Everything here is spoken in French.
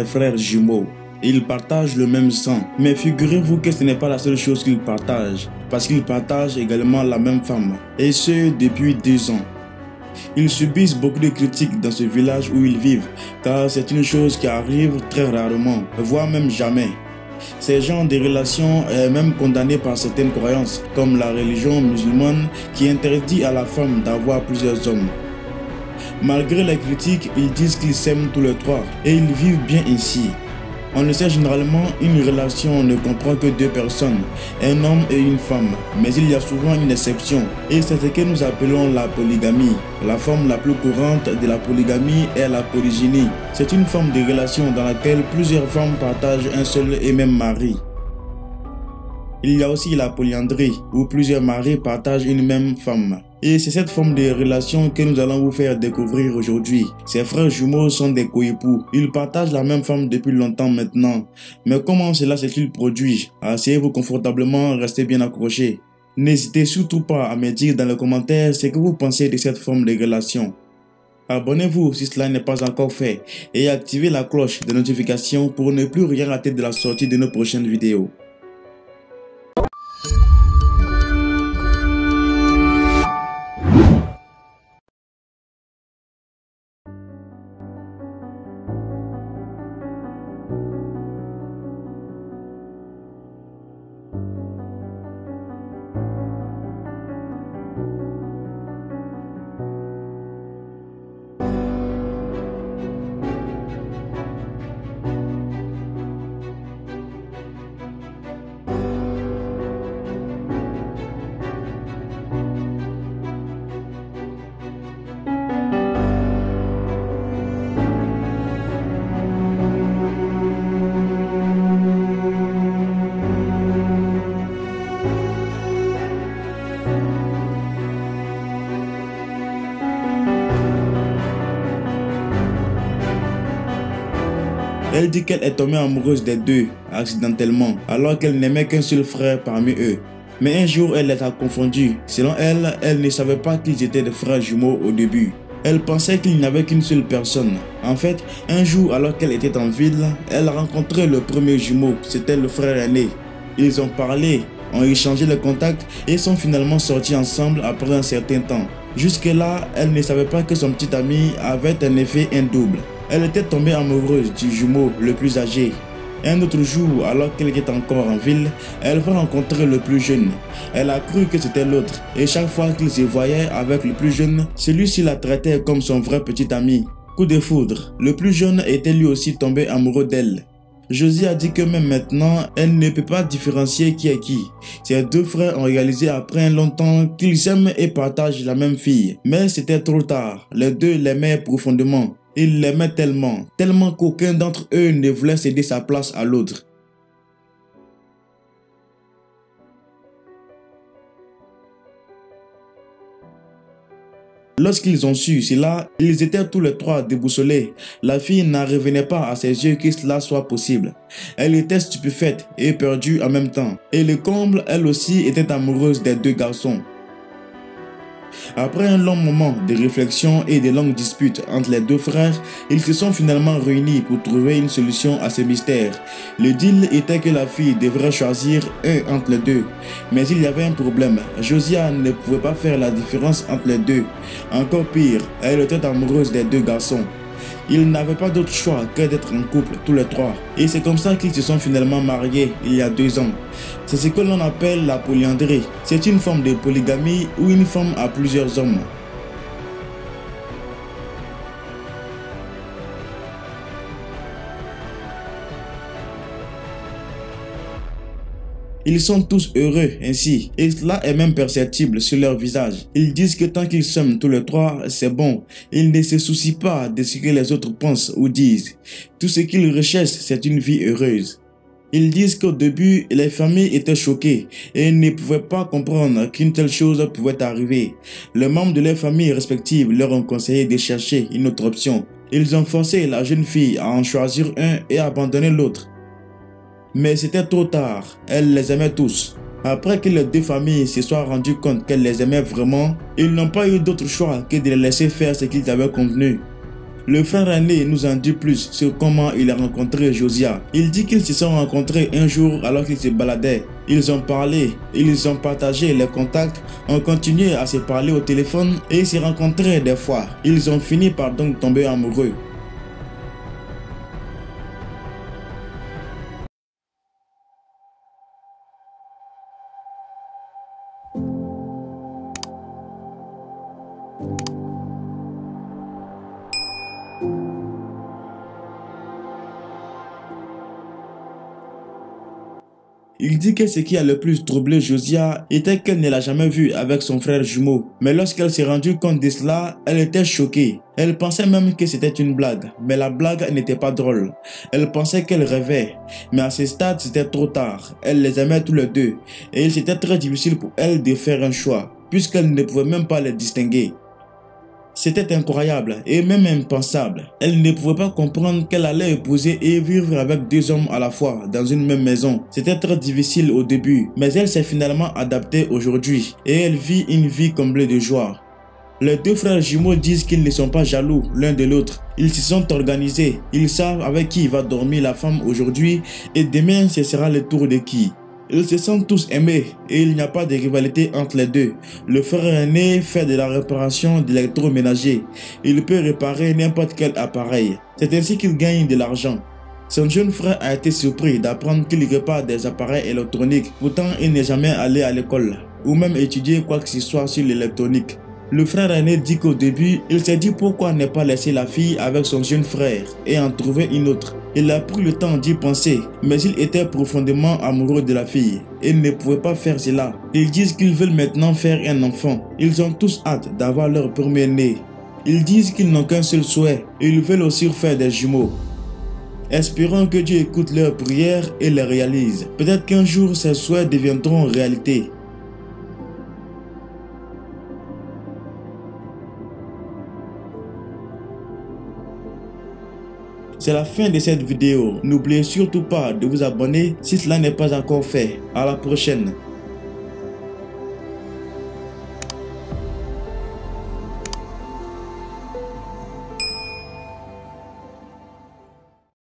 frères jumeaux. Ils partagent le même sang, mais figurez-vous que ce n'est pas la seule chose qu'ils partagent, parce qu'ils partagent également la même femme, et ce depuis 2 ans. Ils subissent beaucoup de critiques dans ce village où ils vivent, car c'est une chose qui arrive très rarement, voire même jamais. Ces genres de relations est même condamné par certaines croyances, comme la religion musulmane qui interdit à la femme d'avoir plusieurs hommes. Malgré les critiques, ils disent qu'ils s'aiment tous les trois et ils vivent bien ainsi. On le sait généralement, une relation ne comprend que 2 personnes, un homme et une femme. Mais il y a souvent une exception, et c'est ce que nous appelons la polygamie. La forme la plus courante de la polygamie est la polygynie. C'est une forme de relation dans laquelle plusieurs femmes partagent un seul et même mari. Il y a aussi la polyandrie, où plusieurs maris partagent une même femme. Et c'est cette forme de relation que nous allons vous faire découvrir aujourd'hui. Ces frères jumeaux sont des coépoux. Ils partagent la même femme depuis longtemps maintenant. Mais comment cela s'est-il produit? Asseyez-vous confortablement, restez bien accrochés. N'hésitez surtout pas à me dire dans les commentaires ce que vous pensez de cette forme de relation. Abonnez-vous si cela n'est pas encore fait et activez la cloche de notification pour ne plus rien rater de la sortie de nos prochaines vidéos. Elle dit qu'elle est tombée amoureuse des deux, accidentellement, alors qu'elle n'aimait qu'un seul frère parmi eux. Mais un jour, elle les a confondus. Selon elle, elle ne savait pas qu'ils étaient des frères jumeaux au début. Elle pensait qu'il n'y avait qu'une seule personne. En fait, un jour, alors qu'elle était en ville, elle a rencontré le premier jumeau, c'était le frère aîné. Ils ont parlé, ont échangé les contacts et sont finalement sortis ensemble après un certain temps. Jusque-là, elle ne savait pas que son petit ami avait en effet un double. Elle était tombée amoureuse du jumeau le plus âgé. Un autre jour, alors qu'elle était encore en ville, elle va rencontrer le plus jeune. Elle a cru que c'était l'autre et chaque fois qu'il se voyait avec le plus jeune, celui-ci la traitait comme son vrai petit ami. Coup de foudre, le plus jeune était lui aussi tombé amoureux d'elle. Josie a dit que même maintenant, elle ne peut pas différencier qui est qui. Ses 2 frères ont réalisé après un long temps qu'ils s'aiment et partagent la même fille. Mais c'était trop tard, les deux l'aimaient profondément. Ils l'aimaient tellement qu'aucun d'entre eux ne voulait céder sa place à l'autre. Lorsqu'ils ont su cela, ils étaient tous les 3 déboussolés. La fille n'en revenait pas à ses yeux que cela soit possible. Elle était stupéfaite et perdue en même temps. Et le comble, elle aussi était amoureuse des 2 garçons. Après un long moment de réflexion et de longues disputes entre les 2 frères, ils se sont finalement réunis pour trouver une solution à ce mystère. Le deal était que la fille devrait choisir un entre les 2. Mais il y avait un problème. Josia ne pouvait pas faire la différence entre les 2. Encore pire, elle était amoureuse des 2 garçons. Ils n'avaient pas d'autre choix que d'être en couple tous les 3. Et c'est comme ça qu'ils se sont finalement mariés il y a 2 ans. C'est ce que l'on appelle la polyandrie. C'est une forme de polygamie où une femme a plusieurs hommes. Ils sont tous heureux ainsi, et cela est même perceptible sur leur visage. Ils disent que tant qu'ils s'aiment tous les 3, c'est bon. Ils ne se soucient pas de ce que les autres pensent ou disent. Tout ce qu'ils recherchent, c'est une vie heureuse. Ils disent qu'au début, les familles étaient choquées et ne pouvaient pas comprendre qu'une telle chose pouvait arriver. Les membres de leurs familles respectives leur ont conseillé de chercher une autre option. Ils ont forcé la jeune fille à en choisir un et à abandonner l'autre. Mais c'était trop tard, elle les aimait tous. Après que les 2 familles se soient rendues compte qu'elle les aimait vraiment, ils n'ont pas eu d'autre choix que de les laisser faire ce qu'ils avaient convenu. Le frère aîné nous en dit plus sur comment il a rencontré Josiah. Il dit qu'ils se sont rencontrés un jour alors qu'ils se baladaient. Ils ont parlé, ils ont partagé les contacts, ont continué à se parler au téléphone et se rencontraient des fois. Ils ont fini par donc tomber amoureux. Il dit que ce qui a le plus troublé Josiah était qu'elle ne l'a jamais vu avec son frère jumeau. Mais lorsqu'elle s'est rendue compte de cela, elle était choquée. Elle pensait même que c'était une blague, mais la blague n'était pas drôle. Elle pensait qu'elle rêvait, mais à ce stade c'était trop tard. Elle les aimait tous les deux et c'était très difficile pour elle de faire un choix, puisqu'elle ne pouvait même pas les distinguer. C'était incroyable et même impensable. Elle ne pouvait pas comprendre qu'elle allait épouser et vivre avec deux hommes à la fois dans une même maison. C'était très difficile au début, mais elle s'est finalement adaptée aujourd'hui et elle vit une vie comblée de joie. Les deux frères jumeaux disent qu'ils ne sont pas jaloux l'un de l'autre. Ils se sont organisés. Ils savent avec qui va dormir la femme aujourd'hui et demain ce sera le tour de qui. Ils se sentent tous aimés et il n'y a pas de rivalité entre les deux. Le frère aîné fait de la réparation d'électroménager. Il peut réparer n'importe quel appareil. C'est ainsi qu'il gagne de l'argent. Son jeune frère a été surpris d'apprendre qu'il répare des appareils électroniques. Pourtant, il n'est jamais allé à l'école ou même étudier quoi que ce soit sur l'électronique. Le frère aîné dit qu'au début, il s'est dit pourquoi ne pas laisser la fille avec son jeune frère et en trouver une autre. Il a pris le temps d'y penser, mais il était profondément amoureux de la fille et ne pouvait pas faire cela. Ils disent qu'ils veulent maintenant faire un enfant. Ils ont tous hâte d'avoir leur premier-né. Ils disent qu'ils n'ont qu'un seul souhait et ils veulent aussi faire des jumeaux. Espérons que Dieu écoute leurs prières et les réalise. Peut-être qu'un jour ces souhaits deviendront réalité. C'est la fin de cette vidéo. N'oubliez surtout pas de vous abonner si cela n'est pas encore fait. À la prochaine.